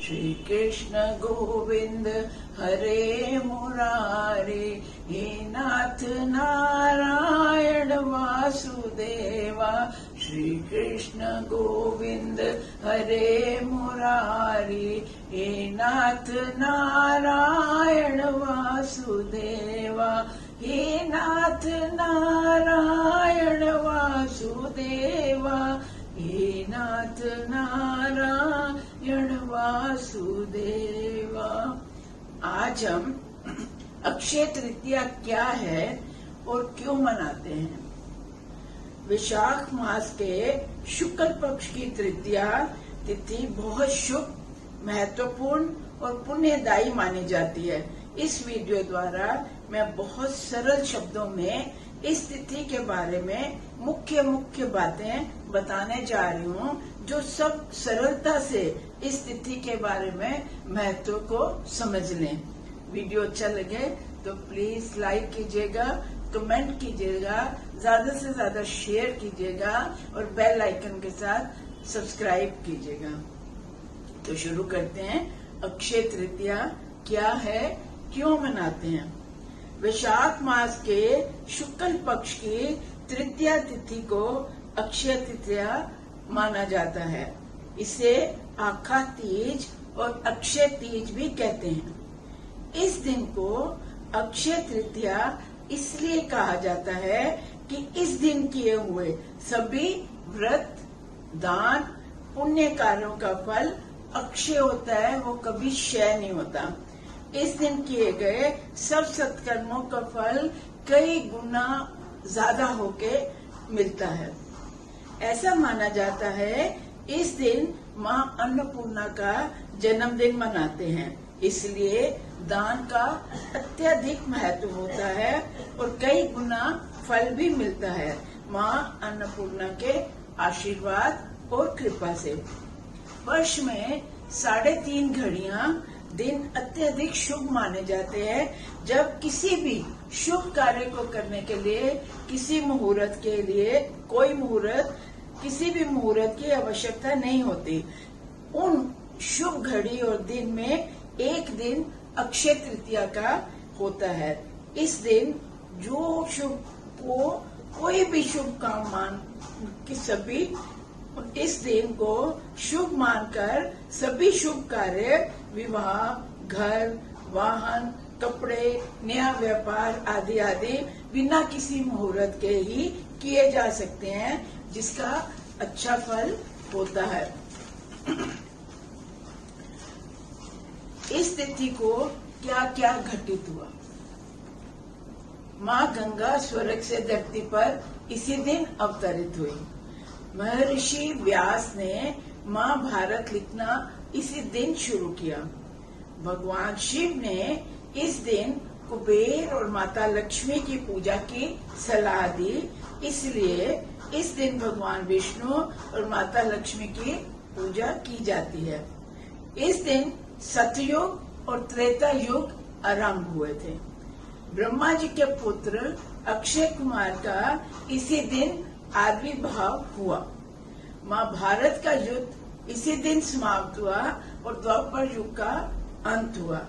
श्री कृष्ण गोविंद हरे मुरारे, हे नाथ नारायण वासुदेवा। श्री कृष्ण गोविंद हरे मुरारे, हे नाथ नारायण वासुदेवा। हे नाथ नारायण वासुदेवा, हे नाथ नारायण वासुदेवा। आज हम अक्षय तृतीया क्या है और क्यों मनाते हैं। वैशाख मास के शुक्ल पक्ष की तृतीया तिथि बहुत शुभ, महत्वपूर्ण और पुण्यदायी मानी जाती है। इस वीडियो द्वारा मैं बहुत सरल शब्दों में इस तिथि के बारे में मुख्य बातें बताने जा रही हूँ, जो सब सरलता से इस तिथि के बारे में महत्व को समझ लें। वीडियो अच्छा लगे तो प्लीज लाइक कीजिएगा, कमेंट कीजिएगा, ज्यादा से ज्यादा शेयर कीजिएगा और बेल आइकन के साथ सब्सक्राइब कीजिएगा। तो शुरू करते हैं। अक्षय तृतीया क्या है, क्यों मनाते हैं। वैशाख मास के शुक्ल पक्ष की तृतीया तिथि को अक्षय तृतीया माना जाता है। इसे आखा तीज और अक्षय तीज भी कहते हैं। इस दिन को अक्षय तृतीया इसलिए कहा जाता है कि इस दिन किए हुए सभी व्रत, दान, पुण्य कार्यों का फल अक्षय होता है, वो कभी क्षय नहीं होता। इस दिन किए गए सब सत्कर्मों का फल कई गुना ज्यादा होके मिलता है। ऐसा माना जाता है इस दिन माँ अन्नपूर्णा का जन्मदिन मनाते हैं, इसलिए दान का अत्यधिक महत्व होता है और कई गुना फल भी मिलता है माँ अन्नपूर्णा के आशीर्वाद और कृपा से। वर्ष में 3.5 घड़ियां दिन अत्यधिक शुभ माने जाते हैं, जब किसी भी शुभ कार्य को करने के लिए किसी मुहूर्त के लिए कोई मुहूर्त, किसी भी मुहूर्त की आवश्यकता नहीं होती। उन शुभ घड़ी और दिन में एक दिन अक्षय तृतीया का होता है। इस दिन जो शुभ को कोई भी शुभ काम मान कि सभी इस दिन को शुभ मानकर सभी शुभ कार्य, विवाह, घर, वाहन, कपड़े, नया व्यापार आदि आदि बिना किसी मुहूर्त के ही किए जा सकते हैं, जिसका अच्छा फल होता है। इस तिथि को क्या क्या घटित हुआ। माँ गंगा स्वर्ग से धरती पर इसी दिन अवतरित हुई। महर्षि व्यास ने महाभारत लिखना इसी दिन शुरू किया। भगवान शिव ने इस दिन कुबेर और माता लक्ष्मी की पूजा की सलाह दी, इसलिए इस दिन भगवान विष्णु और माता लक्ष्मी की पूजा की जाती है। इस दिन सतयुग और त्रेता युग आरंभ हुए थे। ब्रह्मा जी के पुत्र अक्षय कुमार का इसी दिन आविर्भाव हुआ। महाभारत का युद्ध इसी दिन समाप्त हुआ और द्वापर युग का अंत हुआ।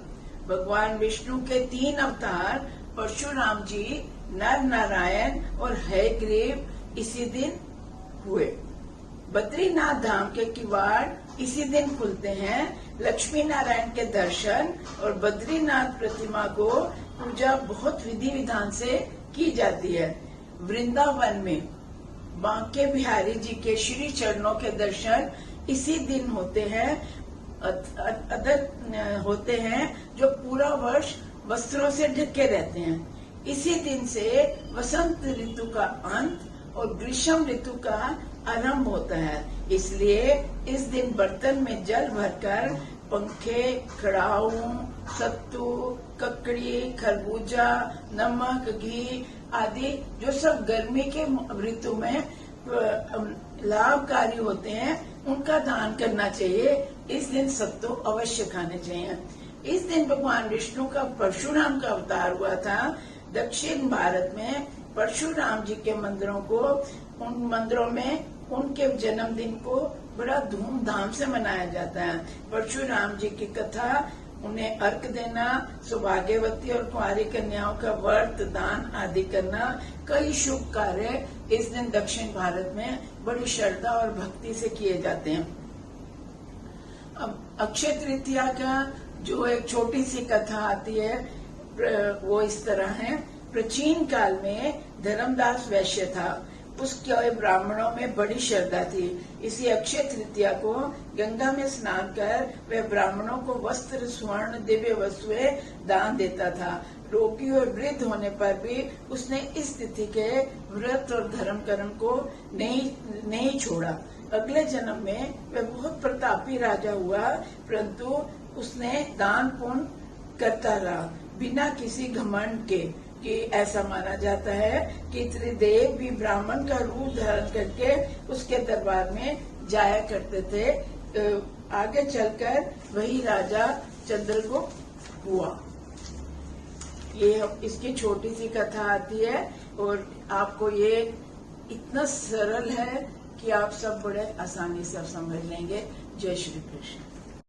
भगवान विष्णु के 3 अवतार परशुराम जी, नर नारायण और हयग्रीव इसी दिन हुए। बद्रीनाथ धाम के किवाड़ इसी दिन खुलते हैं। लक्ष्मी नारायण के दर्शन और बद्रीनाथ प्रतिमा को पूजा बहुत विधि विधान से की जाती है। वृंदावन में बांके बिहारी जी के श्री चरणों के दर्शन इसी दिन होते हैं। होते हैं जो पूरा वर्ष वस्त्रों से ढके रहते हैं। इसी दिन से वसंत ऋतु का अंत और ग्रीष्म ऋतु का आरंभ होता है, इसलिए इस दिन बर्तन में जल भरकर पंखे, कड़ाऊ, सत्तू, ककड़ी, खरबूजा, नमक, घी आदि जो सब गर्मी के ऋतु में लाभकारी होते हैं, उनका दान करना चाहिए। इस दिन सत्तू अवश्य खाने चाहिए। इस दिन भगवान विष्णु का परशुराम का अवतार हुआ था। दक्षिण भारत में परशुराम जी के मंदिरों को, उन मंदिरों में उनके जन्मदिन को बड़ा धूमधाम से मनाया जाता है। परशुराम जी की कथा, उन्हें अर्घ देना, सौभाग्यवती और कुंवारी कन्याओं का व्रत दान आदि करना, कई शुभ कार्य इस दिन दक्षिण भारत में बड़ी श्रद्धा और भक्ति से किए जाते हैं। अब अक्षय तृतीया का जो एक छोटी सी कथा आती है वो इस तरह है। प्राचीन काल में धर्मदास वैश्य था, उसके ब्राह्मणों में बड़ी श्रद्धा थी। इसी अक्षय तृतीया को गंगा में स्नान कर वह ब्राह्मणों को वस्त्र, स्वर्ण, दिव्य वस्तुएं दान देता था। रोगी और वृद्ध होने पर भी उसने इस तिथि के व्रत और धर्म कर्म को नहीं छोड़ा। अगले जन्म में वह बहुत प्रतापी राजा हुआ, परंतु उसने दान पुण्य करता रहा बिना किसी घमंड के। कि ऐसा माना जाता है कि त्रिदेव भी ब्राह्मण का रूप धारण करके उसके दरबार में जाया करते थे। आगे चलकर वही राजा चंद्रगुप्त हुआ। ये इसकी छोटी सी कथा आती है और आपको ये इतना सरल है कि आप सब बड़े आसानी से समझ लेंगे। जय श्री कृष्ण।